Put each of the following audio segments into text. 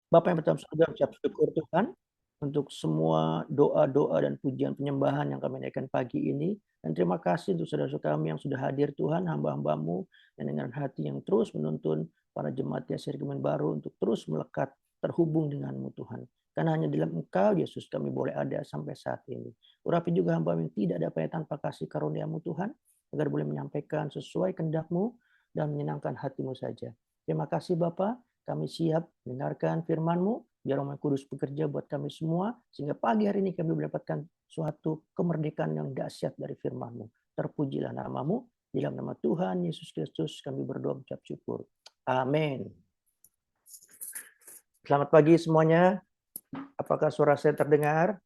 Bapa yang bertata surga, ucap syukur Tuhan untuk semua doa-doa dan pujian penyembahan yang kami naikkan pagi ini. Dan terima kasih untuk saudara-saudara kami yang sudah hadir Tuhan, hamba-hambamu yang dengan hati yang terus menuntun para jemaat Yasin Kemen Baru untuk terus melekat terhubung denganmu Tuhan. Karena hanya dalam Engkau Yesus kami boleh ada sampai saat ini. Urapi juga hamba yang tidak dapat tanpa kasih karuniamu Tuhan, agar boleh menyampaikan sesuai kehendak-Mu dan menyenangkan hati-Mu saja. Terima kasih Bapa. Kami siap mendengarkan firman-Mu, biar Roh Kudus bekerja buat kami semua, sehingga pagi hari ini kami mendapatkan suatu kemerdekaan yang dahsyat dari firman-Mu. Terpujilah nama-Mu, di dalam nama Tuhan Yesus Kristus kami berdoa mengucap syukur. Amin. Selamat pagi semuanya. Apakah suara saya terdengar?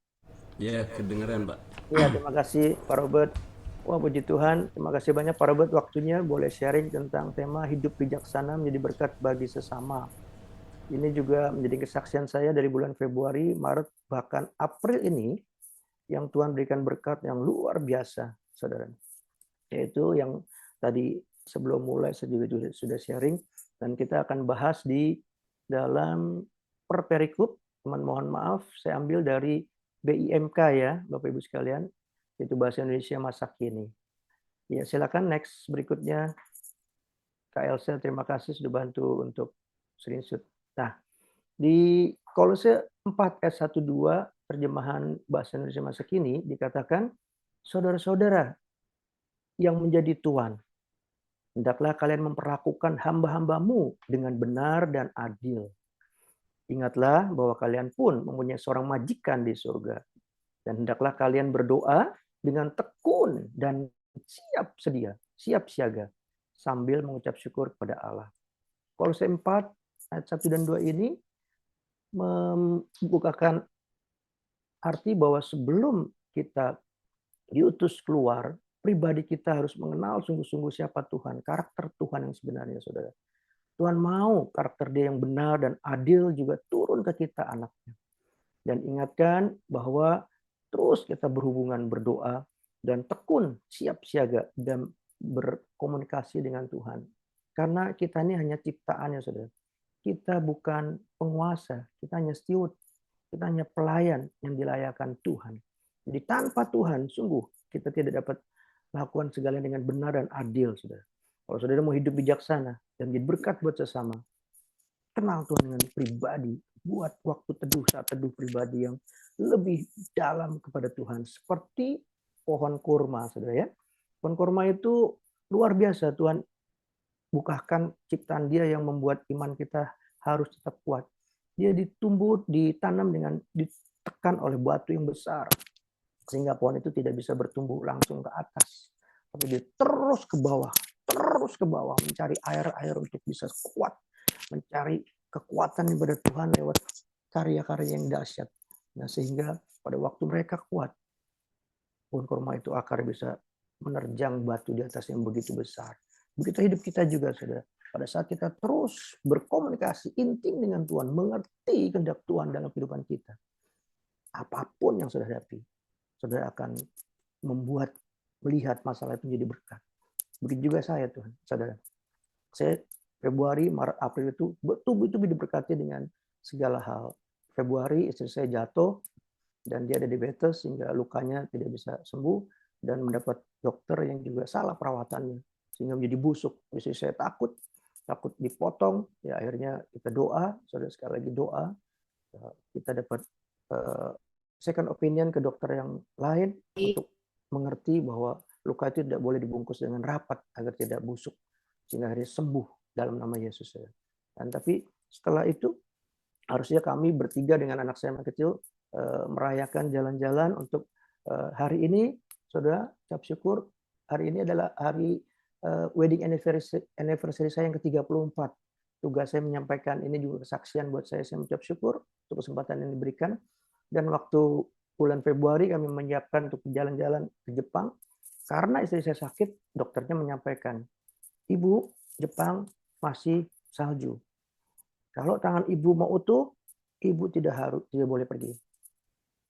Ya, kedengeran, Pak. Ya, terima kasih Pak Robert. Wah, puji Tuhan. Terima kasih banyak Pak Robert waktunya boleh sharing tentang tema hidup bijaksana menjadi berkat bagi sesama. Ini juga menjadi kesaksian saya dari bulan Februari, Maret, bahkan April ini yang Tuhan berikan berkat yang luar biasa, saudara. Yaitu yang tadi sebelum mulai saya juga sudah sharing, dan kita akan bahas di dalam per perikop. Teman mohon maaf, saya ambil dari BIMK ya, Bapak Ibu sekalian, itu Bahasa Indonesia Masa Kini. Ya, silakan next berikutnya. Kak Elsa, terima kasih sudah bantu untuk screenshot. Nah, di Kolose 4 ayat 1-2 terjemahan Bahasa Indonesia Masa Kini dikatakan, saudara-saudara yang menjadi tuan, hendaklah kalian memperlakukan hamba-hambamu dengan benar dan adil. Ingatlah bahwa kalian pun mempunyai seorang majikan di surga. Dan hendaklah kalian berdoa dengan tekun dan siap sedia, siap siaga, sambil mengucap syukur kepada Allah. Kolose 4 ayat 1 dan 2 ini membukakan arti bahwa sebelum kita diutus keluar, pribadi kita harus mengenal sungguh-sungguh siapa Tuhan, karakter Tuhan yang sebenarnya, saudara. Tuhan mau karakter dia yang benar dan adil juga turun ke kita anaknya. Dan ingatkan bahwa terus kita berhubungan berdoa dan tekun siap siaga dan berkomunikasi dengan Tuhan. Karena kita ini hanya ciptaannya, saudara. Kita bukan penguasa, kita hanya steward, kita hanya pelayan yang dilayakan Tuhan. Jadi tanpa Tuhan, sungguh kita tidak dapat melakukan segalanya dengan benar dan adil, saudara. Kalau saudara mau hidup bijaksana dan jadi berkat buat sesama, kenal Tuhan dengan pribadi, buat waktu teduh, saat teduh pribadi yang lebih dalam kepada Tuhan. Seperti pohon kurma, saudara ya. Pohon kurma itu luar biasa, Tuhan bukakan ciptaan dia yang membuat iman kita harus tetap kuat. Dia ditumbuh, ditanam dengan ditekan oleh batu yang besar. Sehingga pohon itu tidak bisa bertumbuh langsung ke atas. Tapi dia terus ke bawah, mencari air-air untuk bisa kuat. Mencari kekuatan daripada Tuhan lewat karya-karya yang dahsyat. Nah, sehingga pada waktu mereka kuat, pohon kurma itu akar bisa menerjang batu di atas yang begitu besar. Begitu hidup kita juga, saudara. Pada saat kita terus berkomunikasi intim dengan Tuhan, mengerti kehendak Tuhan dalam kehidupan kita, apapun yang saudara hadapi, saudara akan membuat melihat masalah itu menjadi berkat. Begitu juga saya, Tuhan, saudara. Saya Februari, Maret, April itu betul-betul diberkati dengan segala hal. Februari istri saya jatuh dan dia ada diabetes sehingga lukanya tidak bisa sembuh dan mendapat dokter yang juga salah perawatannya sehingga menjadi busuk. Istri saya takut dipotong, ya akhirnya kita doa, saudara sekali lagi doa, kita dapat second opinion ke dokter yang lain untuk mengerti bahwa luka itu tidak boleh dibungkus dengan rapat agar tidak busuk sehingga akhirnya sembuh dalam nama Yesus. Dan tapi setelah itu harusnya kami bertiga dengan anak saya yang kecil merayakan jalan-jalan untuk hari ini, saudara, ucap syukur. Hari ini adalah hari wedding anniversary saya yang ke-34. Tugas saya menyampaikan ini juga kesaksian buat saya mengucap syukur untuk kesempatan yang diberikan. Dan waktu bulan Februari kami menyiapkan untuk jalan-jalan ke Jepang. Karena istri saya sakit, dokternya menyampaikan, Ibu, Jepang masih salju. Kalau tangan ibu mau utuh, ibu tidak boleh pergi.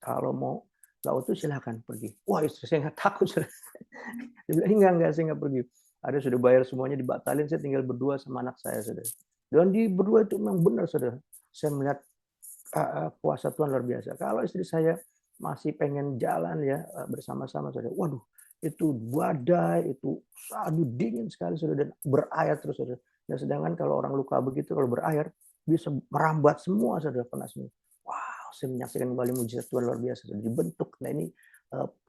Kalau mau nggak utuh silahkan pergi. Wah, istri saya nggak takut. Dia bilang enggak, saya nggak pergi. Ada sudah bayar semuanya dibatalin, saya tinggal berdua sama anak saya, saudara. Dan di berdua itu memang benar, saudara. Saya melihat kuasa Tuhan luar biasa. Kalau istri saya masih pengen jalan ya bersama-sama, saudara. Waduh, itu badai, itu aduh dingin sekali, saudara, dan berair terus, saudara. Dan sedangkan kalau orang luka begitu, kalau berair bisa merambat semua, saudara, panasnya. Wow, saya menyaksikan kembali mujizat Tuhan luar biasa, saudara. Dibentuk. Nah ini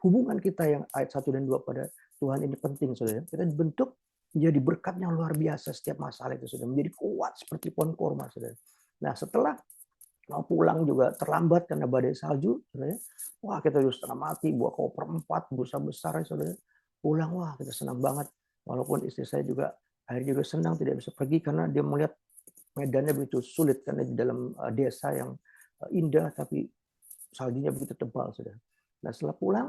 hubungan kita yang ayat 1 dan 2 pada Tuhan ini penting, saudara. Kita dibentuk menjadi berkat yang luar biasa setiap masalah itu, saudara. Menjadi kuat seperti pohon korma, saudara. Nah setelah mau pulang juga terlambat karena badai salju, saudara. Wah kita juga setengah mati, bawa koper 4, busa besar, saudara. Pulang, wah kita senang banget. Walaupun istri saya juga akhirnya juga senang tidak bisa pergi karena dia melihat medannya begitu sulit karena di dalam desa yang indah tapi saljunya begitu tebal, saudara. Nah setelah pulang,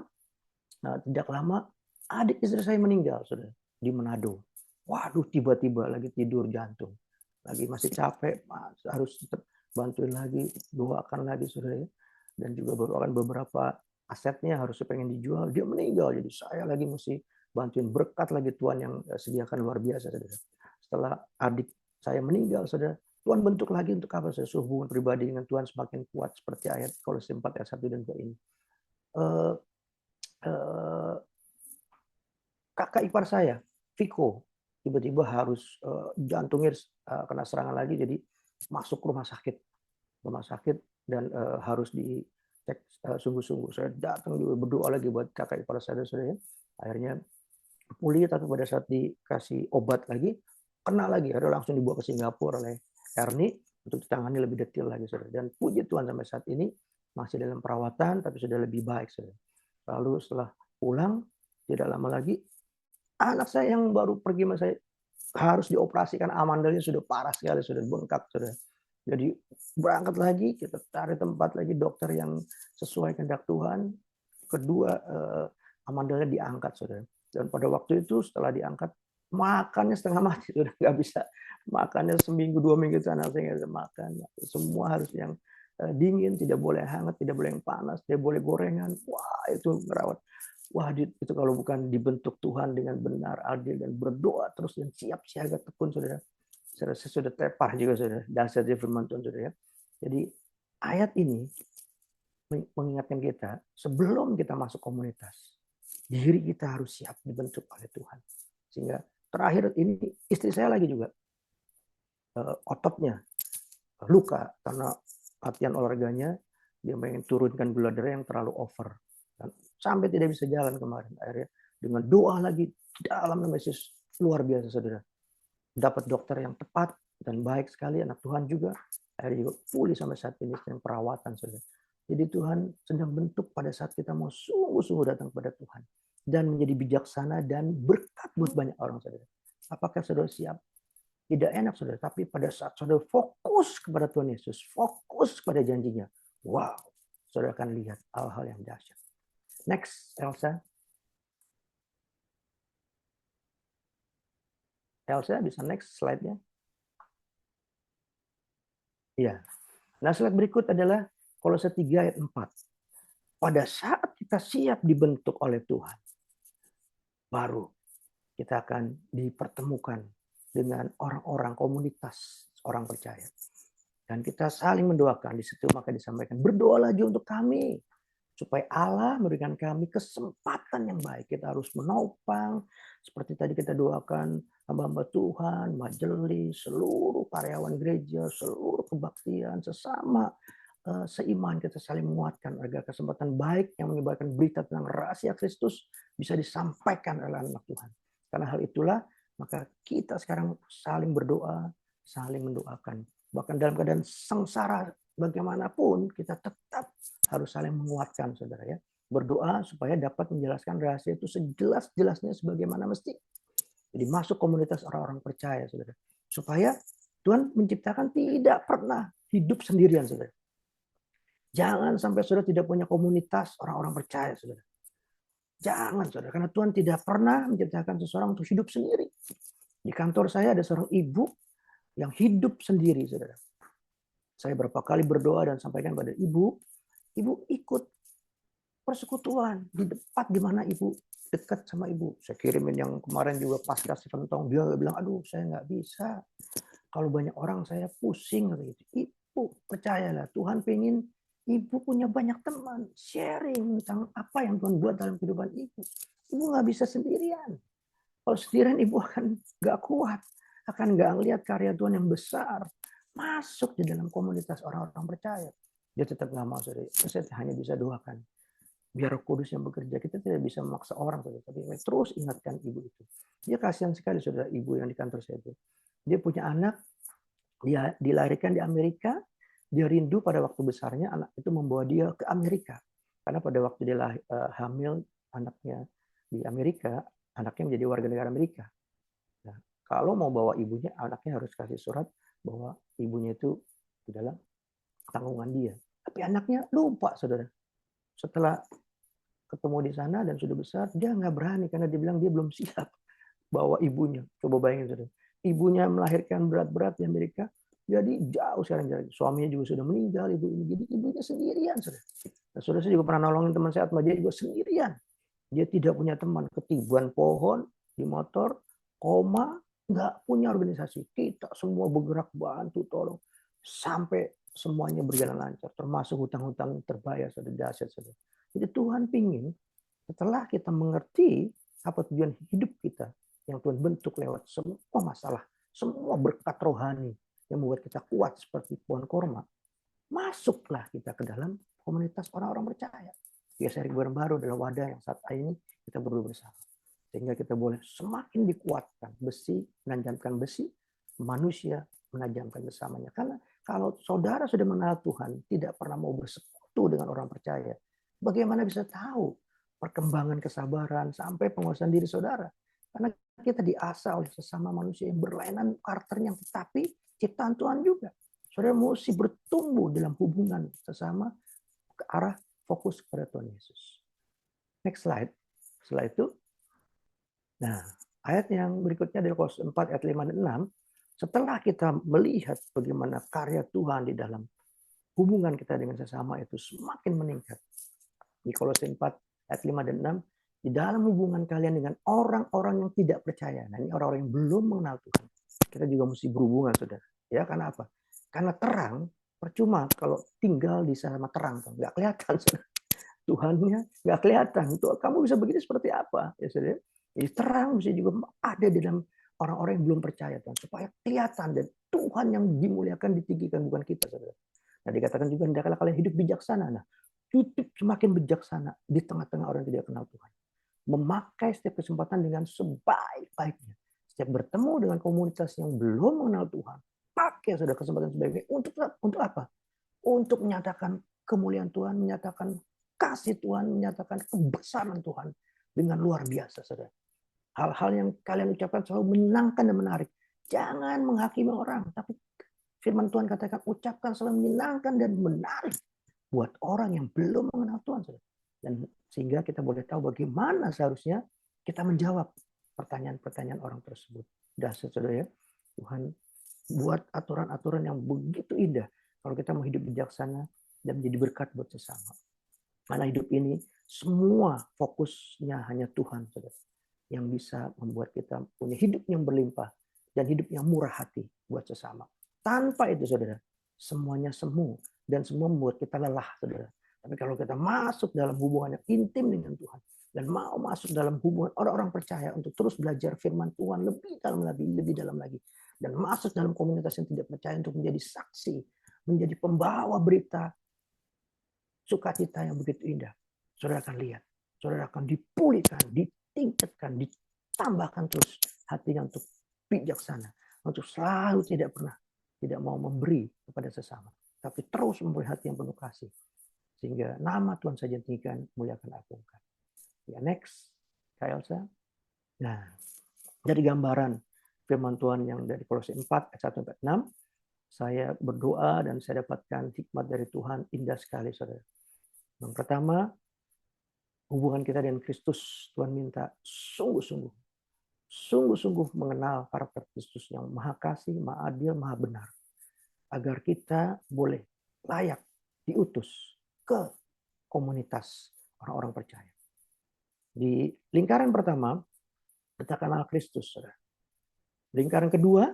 tidak lama adik istri saya meninggal, saudara, di Manado. Waduh, tiba-tiba lagi tidur jantung, lagi masih capek, harus tetap bantuin lagi, doakan lagi, saudara, dan juga doakan beberapa asetnya harusnya pengen dijual, dia meninggal, jadi saya lagi mesti bantuin, berkat lagi Tuhan yang sediakan luar biasa, saudara. Setelah adik saya meninggal, saudara, Tuhan bentuk lagi untuk apa? Saya hubungan pribadi dengan Tuhan semakin kuat seperti ayat Kolose 4 ayat 1 dan 2 ini. Kakak ipar saya, Viko, tiba-tiba harus jantungnya kena serangan lagi, jadi masuk rumah sakit dan harus dicek sungguh-sungguh. Saya datang juga berdoa lagi buat kakak ipar saya, saudara. Akhirnya pulih, tapi pada saat dikasih obat lagi, kena lagi. Ada langsung dibawa ke Singapura oleh Ernie untuk ditangani lebih detail lagi, saudara. Dan puji Tuhan sampai saat ini masih dalam perawatan, tapi sudah lebih baik, saudara. Lalu setelah pulang, tidak lama lagi, anak saya yang baru pergi sama saya harus dioperasikan, amandalnya sudah parah sekali, sudah bengkak, sudah. Jadi berangkat lagi, kita cari tempat lagi dokter yang sesuai kehendak Tuhan. Kedua, amandalnya diangkat, saudara. Dan pada waktu itu setelah diangkat, makannya setengah mati, sudah nggak bisa makannya seminggu 2 minggu itu anak saya nggak bisa makan. Semua harus yang dingin, tidak boleh hangat, tidak boleh yang panas, tidak boleh gorengan. Wah itu merawat. Wah itu kalau bukan dibentuk Tuhan dengan benar, adil, dan berdoa terus dan siap siaga tekun, saudara. Saya rasa sudah tepar juga, saudara, dasar firman Tuhan, saudara. Jadi ayat ini mengingatkan kita sebelum kita masuk komunitas, diri kita harus siap dibentuk oleh Tuhan. Sehingga terakhir ini istri saya lagi juga ototnya luka karena latihan olahraganya, dia pengen turunkan gula darah yang terlalu over. Dan sampai tidak bisa jalan kemarin. Akhirnya dengan doa lagi dalam nama Yesus, luar biasa, saudara. Dapat dokter yang tepat dan baik sekali, anak Tuhan juga. Akhirnya juga pulih sampai saat ini sedang perawatan, saudara. Jadi Tuhan sedang bentuk pada saat kita mau sungguh-sungguh datang kepada Tuhan. Dan menjadi bijaksana dan berkat buat banyak orang, saudara. Apakah saudara siap? Tidak enak, saudara. Tapi pada saat saudara fokus kepada Tuhan Yesus, fokus pada janjinya, wow, saudara akan lihat hal-hal yang dahsyat. Next, Elsa. Elsa, bisa next slide-nya? Iya. Nah, slide berikut adalah Kolose 3 ayat 4. Pada saat kita siap dibentuk oleh Tuhan, baru kita akan dipertemukan dengan orang-orang komunitas orang percaya. Dan kita saling mendoakan. Di situ maka disampaikan, berdoa lagi untuk kami, supaya Allah memberikan kami kesempatan yang baik. Kita harus menopang, seperti tadi kita doakan hamba-hamba Tuhan, majelis, seluruh karyawan gereja, seluruh kebaktian, sesama seiman, kita saling menguatkan agar kesempatan baik yang menyebarkan berita tentang rahasia Kristus bisa disampaikan oleh anak Tuhan. Karena hal itulah, maka kita sekarang saling berdoa, saling mendoakan. Bahkan dalam keadaan sengsara bagaimanapun, kita tetap harus saling menguatkan, saudara, ya. Berdoa supaya dapat menjelaskan rahasia itu sejelas-jelasnya sebagaimana mesti. Jadi masuk komunitas orang-orang percaya, saudara. Supaya Tuhan menciptakan tidak pernah hidup sendirian, saudara. Jangan sampai saudara tidak punya komunitas orang-orang percaya, saudara. Jangan, saudara. Karena Tuhan tidak pernah menciptakan seseorang untuk hidup sendiri. Di kantor saya ada seorang ibu yang hidup sendiri, saudara. Saya berapa kali berdoa dan sampaikan pada ibu ikut persekutuan di tempat di mana ibu dekat sama ibu. Saya kirimin yang kemarin juga pas kasih kentong, dia bilang, aduh saya nggak bisa. Kalau banyak orang saya pusing. Gitu. Bu, percayalah, Tuhan pengen ibu punya banyak teman, sharing tentang apa yang Tuhan buat dalam kehidupan ibu. Ibu nggak bisa sendirian. Kalau sendirian ibu akan nggak kuat, akan nggak ngelihat karya Tuhan yang besar masuk di dalam komunitas orang-orang percaya. Dia tetap nggak mau, saudara. Saya hanya bisa doakan. Biar Roh Kudus yang bekerja, kita tidak bisa memaksa orang, saudara. Tapi terus ingatkan ibu itu. Dia kasihan sekali, saudara, ibu yang di kantor saya itu. Dia punya anak, dia dilahirkan di Amerika, dia rindu pada waktu besarnya anak itu membawa dia ke Amerika. Karena pada waktu dia hamil anaknya di Amerika, anaknya menjadi warga negara Amerika. Nah, kalau mau bawa ibunya, anaknya harus kasih surat bahwa ibunya itu di dalam tanggungan dia. Tapi anaknya lupa, saudara. Setelah ketemu di sana dan sudah besar, dia nggak berani karena dia bilang dia belum siap bawa ibunya. Coba bayangin, saudara. Ibunya melahirkan berat-berat di Amerika, jadi jauh sekarang jarak. Suaminya juga sudah meninggal, ibu ini. Jadi ibunya sendirian, saudara. Nah, saudara saya juga pernah nolongin teman saya, dia juga sendirian. Dia tidak punya teman, ketiban pohon di motor, koma, nggak punya organisasi. Kita semua bergerak bantu tolong sampai semuanya berjalan lancar, termasuk hutang-hutang terbayar, sudah dahsyat, saudara. Jadi Tuhan pingin setelah kita mengerti apa tujuan hidup kita yang Tuhan bentuk lewat semua masalah, semua berkat rohani yang membuat kita kuat seperti pohon korma, masuklah kita ke dalam komunitas orang-orang percaya. Biasa baru dalam wadah yang saat ini kita berdua bersama. Sehingga kita boleh semakin dikuatkan. Besi menajamkan besi, manusia menajamkan bersamanya. Karena kalau saudara sudah mengenal Tuhan, tidak pernah mau bersekutu dengan orang percaya, bagaimana bisa tahu perkembangan kesabaran sampai penguasaan diri saudara? Karena kita diasah oleh sesama manusia yang berlainan karakternya, tetapi ciptaan Tuhan juga. Saudara mesti bertumbuh dalam hubungan sesama ke arah fokus kepada Tuhan Yesus. Next slide. Setelah itu, nah, ayat yang berikutnya dari Kolose 4 ayat 5 dan 6, setelah kita melihat bagaimana karya Tuhan di dalam hubungan kita dengan sesama itu semakin meningkat. Di Kolose 4 ayat 5 dan 6, di dalam hubungan kalian dengan orang-orang yang tidak percaya. Nah, ini orang-orang yang belum mengenal Tuhan. Kita juga mesti berhubungan, saudara. Ya, karena apa? Karena terang, percuma kalau tinggal di sama terang. Nggak kelihatan, saudara. Tuhannya nggak kelihatan. Tuh, kamu bisa begini seperti apa? Ya, saudara. Jadi terang bisa juga ada di dalam orang-orang yang belum percaya, Tuhan. Supaya kelihatan dan Tuhan yang dimuliakan, ditinggikan, bukan kita, saudara. Nah, dikatakan juga, hendaklah kalian hidup bijaksana. Nah, hidup semakin bijaksana di tengah-tengah orang yang tidak kenal Tuhan. Memakai setiap kesempatan dengan sebaik-baiknya. Setiap bertemu dengan komunitas yang belum mengenal Tuhan, pakai sudah kesempatan sebaik-baiknya. Untuk apa? Untuk menyatakan kemuliaan Tuhan, menyatakan kasih Tuhan, menyatakan kebesaran Tuhan dengan luar biasa, saudara. Hal-hal yang kalian ucapkan selalu menyenangkan dan menarik. Jangan menghakimi orang, tapi firman Tuhan katakan ucapkan selalu menyenangkan dan menarik buat orang yang belum mengenal Tuhan, saudara. Dan sehingga kita boleh tahu bagaimana seharusnya kita menjawab pertanyaan-pertanyaan orang tersebut. Dasar, saudara, ya. Tuhan buat aturan-aturan yang begitu indah kalau kita mau hidup bijaksana dan menjadi berkat buat sesama. Karena hidup ini semua fokusnya hanya Tuhan, saudara, yang bisa membuat kita punya hidup yang berlimpah dan hidup yang murah hati buat sesama. Tanpa itu, saudara, semuanya semu dan semua membuat kita lelah, saudara. Tapi kalau kita masuk dalam hubungan yang intim dengan Tuhan dan mau masuk dalam hubungan orang-orang percaya untuk terus belajar firman Tuhan lebih dalam lagi, dan masuk dalam komunitas yang tidak percaya untuk menjadi saksi, menjadi pembawa berita sukacita yang begitu indah, saudara akan lihat, saudara akan dipulihkan, ditingkatkan, ditambahkan terus hatinya untuk bijaksana, untuk selalu tidak mau memberi kepada sesama, tapi terus memberi hati yang penuh kasih, sehingga nama Tuhan saja tinggikan, muliakan, agungkan. Ya, next, Kak Elsa. Nah, dari gambaran firman Tuhan yang dari Kolose 4 ayat 1 sampai 6, saya berdoa dan saya dapatkan hikmat dari Tuhan indah sekali, saudara. Yang pertama, hubungan kita dengan Kristus, Tuhan minta sungguh-sungguh mengenal karakter Kristus yang maha kasih, maha adil, maha benar, agar kita boleh layak diutus ke komunitas orang-orang percaya. Di lingkaran pertama, kita kenal Kristus, saudara. Lingkaran kedua,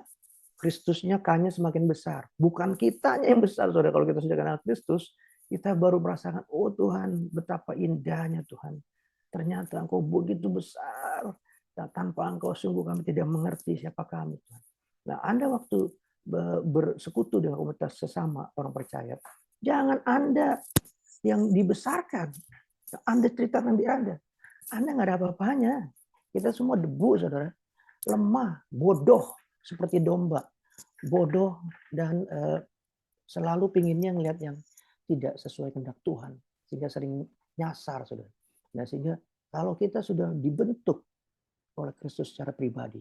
Kristusnya K-nya semakin besar. Bukan kitanya yang besar, saudara. Kalau kita sudah kenal Kristus, kita baru merasakan, oh Tuhan, betapa indahnya Tuhan. Ternyata Engkau begitu besar. Dan tanpa Engkau sungguh kami tidak mengerti siapa kami, Tuhan. Nah, Anda waktu bersekutu dengan komunitas sesama orang percaya, jangan Anda yang dibesarkan. Anda ceritakan di Anda. Anda nggak ada apa-apanya. Kita semua debu, saudara. Lemah, bodoh, seperti domba. Bodoh dan selalu pinginnya ngelihat yang tidak sesuai kehendak Tuhan. Sehingga sering nyasar, saudara. Nah, sehingga kalau kita sudah dibentuk oleh Kristus secara pribadi,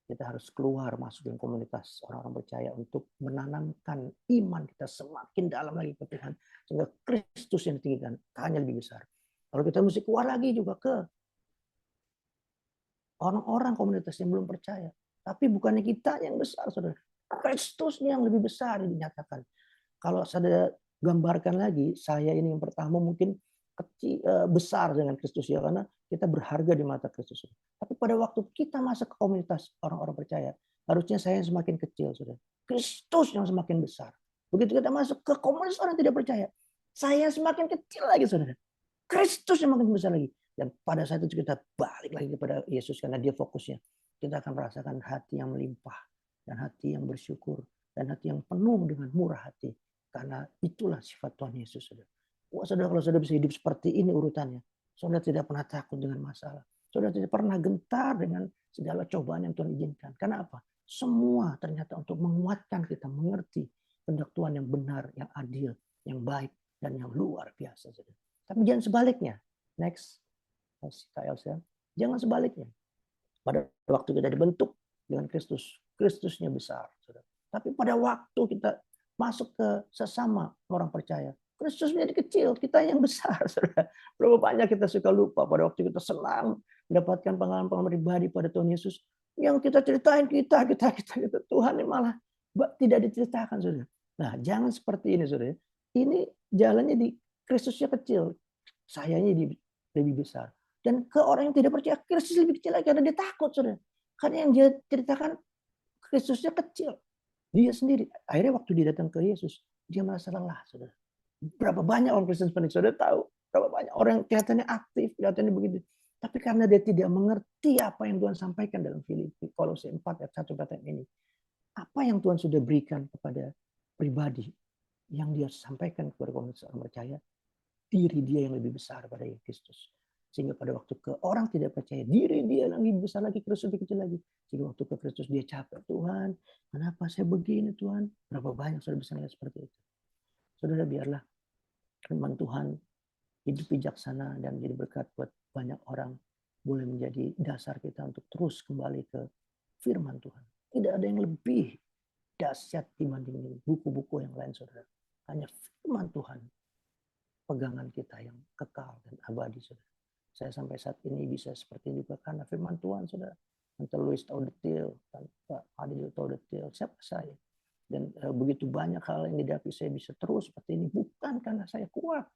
kita harus keluar masuk dalam komunitas orang-orang percaya untuk menanamkan iman kita semakin dalam lagi ke Tuhan. Sehingga Kristus yang ditinggikan, hanya lebih besar. Kalau kita mesti keluar lagi juga ke orang-orang komunitas yang belum percaya. Tapi bukannya kita yang besar, saudara. Kristusnya yang lebih besar dinyatakan. Kalau saya gambarkan lagi, saya ini yang pertama mungkin kecil, besar dengan Kristus ya, karena kita berharga di mata Kristus. Tapi pada waktu kita masuk ke komunitas orang-orang percaya, harusnya saya yang semakin kecil, saudara. Kristus yang semakin besar. Begitu kita masuk ke komunitas orang tidak percaya, saya semakin kecil lagi, saudara. Kristus yang makin besar lagi. Dan pada saat itu kita balik lagi kepada Yesus karena dia fokusnya. Kita akan merasakan hati yang melimpah dan hati yang bersyukur dan hati yang penuh dengan murah hati. Karena itulah sifat Tuhan Yesus, saudara. Wah, saudara, kalau saudara bisa hidup seperti ini urutannya, saudara tidak pernah takut dengan masalah. Saudara tidak pernah gentar dengan segala cobaan yang Tuhan izinkan. Karena apa? Semua ternyata untuk menguatkan kita mengerti kehendak Tuhan yang benar, yang adil, yang baik, dan yang luar biasa, saudara. Tapi jangan sebaliknya. Next, Kak Elsa. Jangan sebaliknya. Pada waktu kita dibentuk dengan Kristus, Kristusnya besar, saudara. Tapi pada waktu kita masuk ke sesama orang percaya, Kristus menjadi kecil, kita yang besar, saudara. Berapa banyak kita suka lupa pada waktu kita senang mendapatkan pengalaman-pengalaman pribadi pada Tuhan Yesus, yang kita ceritain kita Tuhan yang malah tidak diceritakan, saudara. Nah, jangan seperti ini, saudara. Ini jalannya di Kristusnya kecil, sayanya lebih besar. Dan ke orang yang tidak percaya, Kristus lebih kecil lagi karena dia takut, saudara. Karena yang dia ceritakan Kristusnya kecil. Dia sendiri. Akhirnya waktu dia datang ke Yesus, dia merasa lelah, saudara. Berapa banyak orang Kristen seperti saudara tahu. Berapa banyak orang yang kelihatannya aktif, kelihatannya begitu. Tapi karena dia tidak mengerti apa yang Tuhan sampaikan dalam Filipi, Kolose 4 ayat 1 ini. Apa yang Tuhan sudah berikan kepada pribadi yang dia sampaikan kepada komunitas orang percaya, diri dia yang lebih besar pada Kristus. Sehingga pada waktu ke orang tidak percaya, diri dia yang lebih besar lagi, Kristus lebih kecil lagi. Sehingga waktu ke Kristus dia capek, Tuhan, kenapa saya begini, Tuhan? Berapa banyak saudara bisa melihat seperti itu. Saudara, biarlah firman Tuhan hidup bijaksana dan jadi berkat buat banyak orang, boleh menjadi dasar kita untuk terus kembali ke firman Tuhan. Tidak ada yang lebih dahsyat dibanding buku-buku yang lain, saudara. Hanya firman Tuhan, pegangan kita yang kekal dan abadi, saudara. Saya sampai saat ini bisa seperti juga karena firman Tuhan, saudara. Tante Louis tahu detail, Tante Adil tahu detail, siapa saya. Dan begitu banyak hal yang dihadapi saya bisa terus seperti ini, bukan karena saya kuat,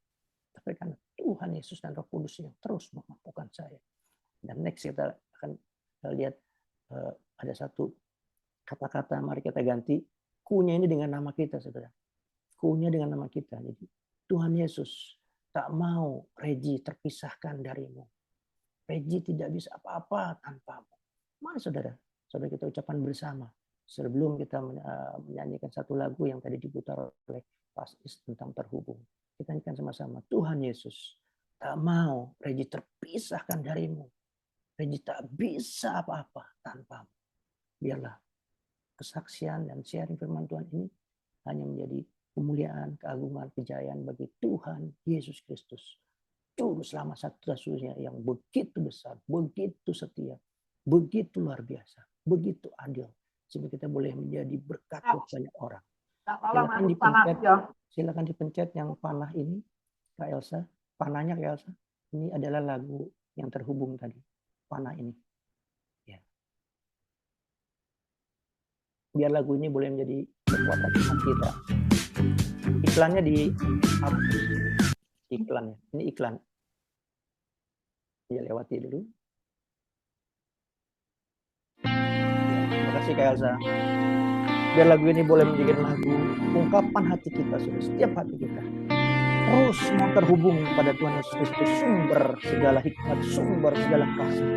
tapi karena Tuhan Yesus dan Roh Kudus yang terus memampukan saya. Dan next kita akan lihat ada satu kata-kata, mari kita ganti ku-nya ini dengan nama kita, saudara. Ku-nya dengan nama kita. Jadi Tuhan Yesus tak mau Regi terpisahkan darimu. Regi tidak bisa apa-apa tanpamu. Mari saudara, saudara kita ucapkan bersama. Sebelum kita menyanyikan satu lagu yang tadi diputar oleh Pastis tentang terhubung. Kita nyanyikan sama-sama. Tuhan Yesus tak mau Regi terpisahkan darimu. Regi tak bisa apa-apa tanpamu. Biarlah kesaksian dan sharing firman Tuhan ini hanya menjadi kemuliaan, keagungan, kejayaan bagi Tuhan Yesus Kristus. Juru selamat satu-satunya yang begitu besar, begitu setia, begitu luar biasa, begitu adil. Sehingga kita boleh menjadi berkat buat banyak orang. Silakan dipencet yang panah ini, Kak Elsa. Panahnya Kak Elsa. Ini adalah lagu yang terhubung tadi. Panah ini. Ya. Biar lagu ini boleh menjadi kekuatan iman kita. Iklannya di iklannya. Ini iklan. Ya, lewati dulu. Terima kasih Kak Elsa. Biar lagu ini boleh menjadi lagu ungkapan hati kita, saudara, setiap hati kita. Terus mau terhubung pada Tuhan Yesus Kristus, sumber segala hikmat, sumber segala kasih,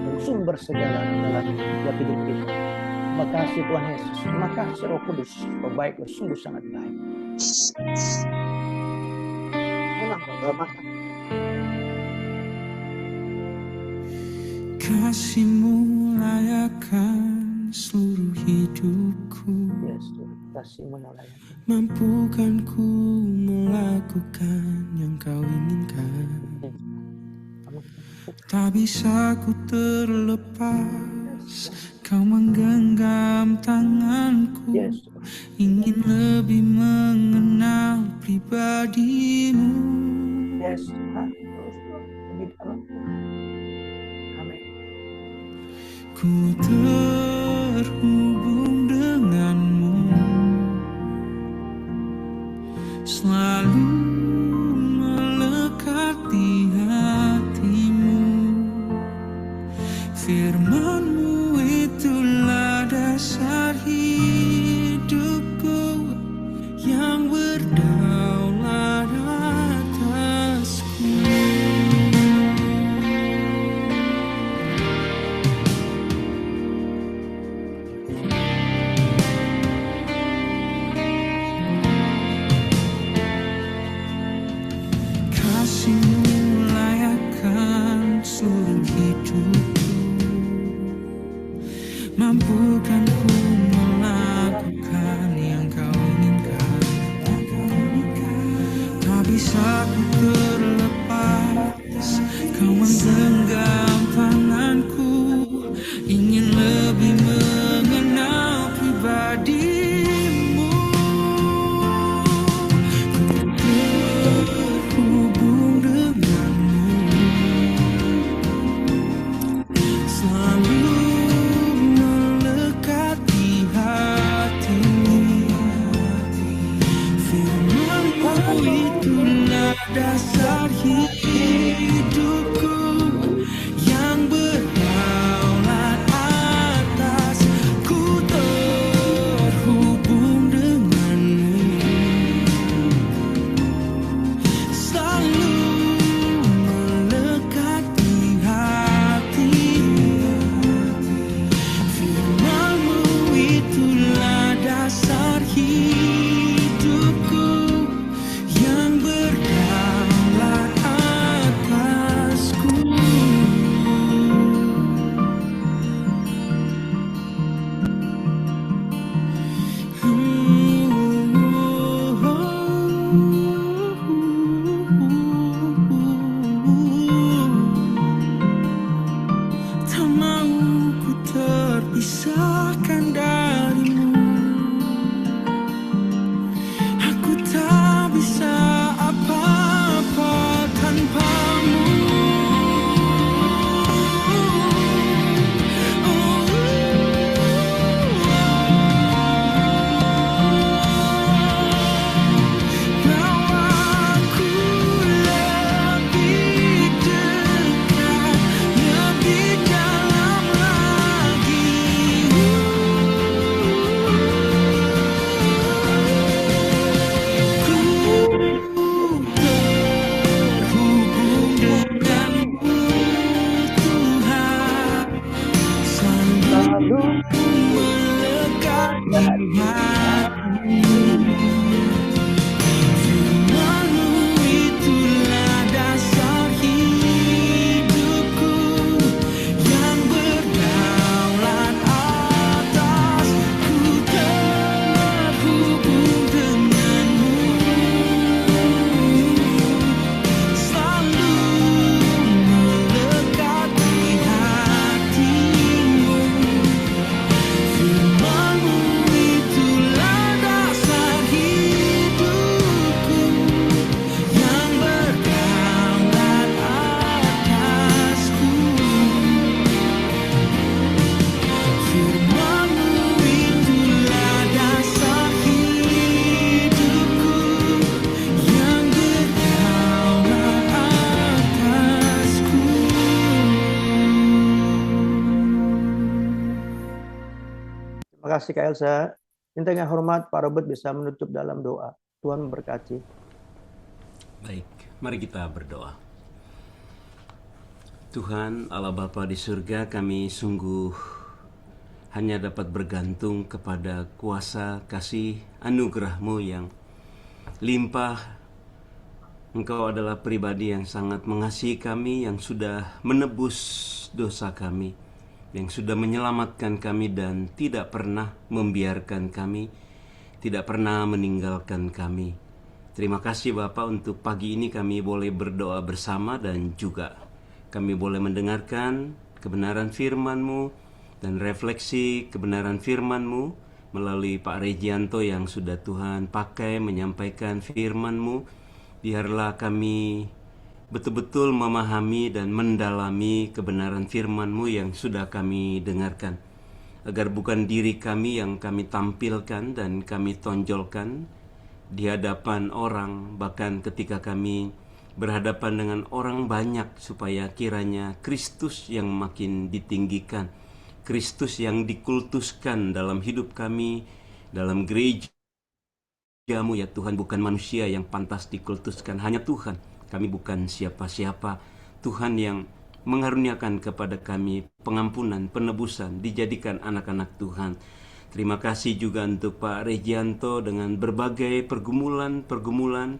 dan sumber segala dalam buat hidup kita. Terima kasih Tuhan Yesus, terima kasih Roh Kudus, Kau baik, Kau sungguh sangat baik. Memang Kau makan. Kasih-Mu layakan seluruh hidupku. Yes, kasih-Mu layakan. Mampukan ku melakukan yang Kau inginkan. Tak bisa ku terlepas, Kau menggenggam tanganku. Yes. Ingin lebih mengenal pribadi-Mu. Yes, Tuhan. Lebih dalam. Amin. Ku terhubung denganmu, selalu melekati hatimu. Firman-Mu itulah dasar hidupku, yang berdaulat atasku. Kasih-Mu layakan seluruh hidupku. Mampukan ku melakukan yang Kau inginkan. Tak bisa ku terlepas, Kau menggenggam tanganku. Ingin lebih mengenal pribadi-Mu. Ku terhubung denganmu, selalu melekati hatimu. Firman-Mu itulah dasar hidupku, yang berdaulat atas. Ku terhubung denganmu, selalu melekati hatimu. Firman-Mu itulah dasar hidupku, yang berdaulat atasku. Tak mau ku terpisahkan dari-Mu. Aku tak bisa apa-apa tanpa-Mu. Bawaku lebih dekat, lebih dalam lagi. Ku terhubung denganmu, Tuhan, selalu melekati hatimu. Firman-Mu itulah dasar hidupku, yang berdaulat atas. Ku terhubung denganmu, selalu melekati hatimu. Firman-Mu itulah dasar hidupku, yang berdaulat atasku. Firman-Mu itulah dasar hidupku, yang berdaulat atasku. Terima kasih Kak Elsa. Minta yang hormat Pak Robert bisa menutup dalam doa. Tuhan memberkati. Baik, mari kita berdoa. Tuhan Allah Bapa di surga, kami sungguh hanya dapat bergantung kepada kuasa kasih anugerah-Mu yang limpah. Engkau adalah pribadi yang sangat mengasihi kami, yang sudah menebus dosa kami, yang sudah menyelamatkan kami dan tidak pernah membiarkan kami, tidak pernah meninggalkan kami. Terima kasih Bapa, untuk pagi ini kami boleh berdoa bersama dan juga kami boleh mendengarkan kebenaran firman-Mu dan refleksi kebenaran firman-Mu melalui Pak Regianto yang sudah Tuhan pakai menyampaikan firman-Mu. Biarlah kami betul-betul memahami dan mendalami kebenaran firman-Mu yang sudah kami dengarkan, agar bukan diri kami yang kami tampilkan dan kami tonjolkan di hadapan orang, bahkan ketika kami berhadapan dengan orang banyak, supaya kiranya Kristus yang makin ditinggikan, Kristus yang dikultuskan dalam hidup kami, dalam gereja-Mu ya Tuhan. Bukan manusia yang pantas dikultuskan, hanya Tuhan. Kami bukan siapa-siapa. Tuhan yang mengaruniakan kepada kami pengampunan, penebusan, dijadikan anak-anak Tuhan. Terima kasih juga untuk Pak Regianto dengan berbagai pergumulan-pergumulan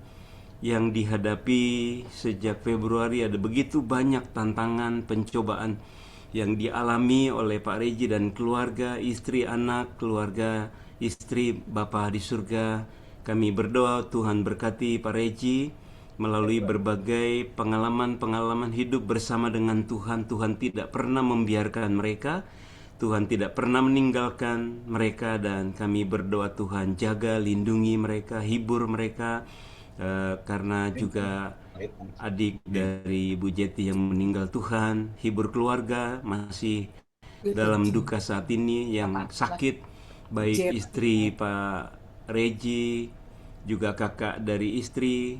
yang dihadapi sejak Februari. Ada begitu banyak tantangan, pencobaan yang dialami oleh Pak Regi dan keluarga, istri, anak, keluarga, istri, Bapa di surga. Kami berdoa Tuhan berkati Pak Regi melalui berbagai pengalaman-pengalaman hidup bersama dengan Tuhan. Tuhan tidak pernah membiarkan mereka, Tuhan tidak pernah meninggalkan mereka, dan kami berdoa Tuhan jaga, lindungi mereka, hibur mereka, karena juga adik dari Bu Jeti yang meninggal. Tuhan hibur keluarga masih dalam duka saat ini yang sakit, baik istri Pak Regi, juga kakak dari istri,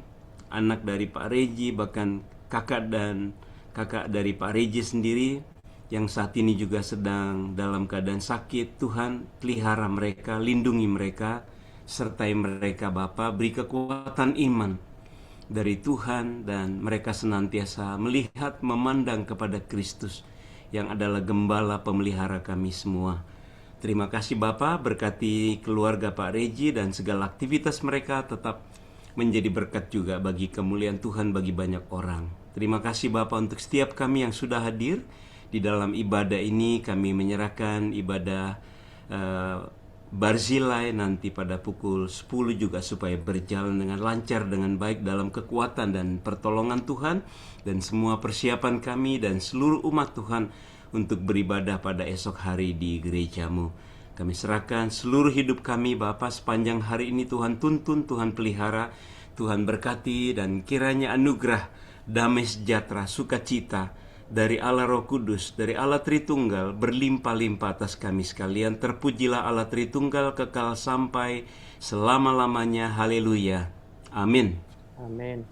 anak dari Pak Regi, bahkan kakak dari Pak Regi sendiri yang saat ini juga sedang dalam keadaan sakit. Tuhan pelihara mereka, lindungi mereka, sertai mereka Bapa. Beri kekuatan iman dari Tuhan, dan mereka senantiasa melihat, memandang kepada Kristus yang adalah gembala pemelihara kami semua. Terima kasih Bapa, berkati keluarga Pak Regi dan segala aktivitas mereka tetap menjadi berkat juga bagi kemuliaan Tuhan bagi banyak orang. Terima kasih Bapa untuk setiap kami yang sudah hadir di dalam ibadah ini. Kami menyerahkan ibadah Barzilai nanti pada pukul 10 juga, supaya berjalan dengan lancar, dengan baik dalam kekuatan dan pertolongan Tuhan, dan semua persiapan kami dan seluruh umat Tuhan untuk beribadah pada esok hari di gereja-Mu. Kami serahkan seluruh hidup kami Bapa sepanjang hari ini. Tuhan tuntun, Tuhan pelihara, Tuhan berkati, dan kiranya anugerah, damai sejahtera, sukacita dari Allah Roh Kudus, dari Allah Tritunggal berlimpah-limpah atas kami sekalian. Terpujilah Allah Tritunggal kekal sampai selama-lamanya. Haleluya. Amin. Amin.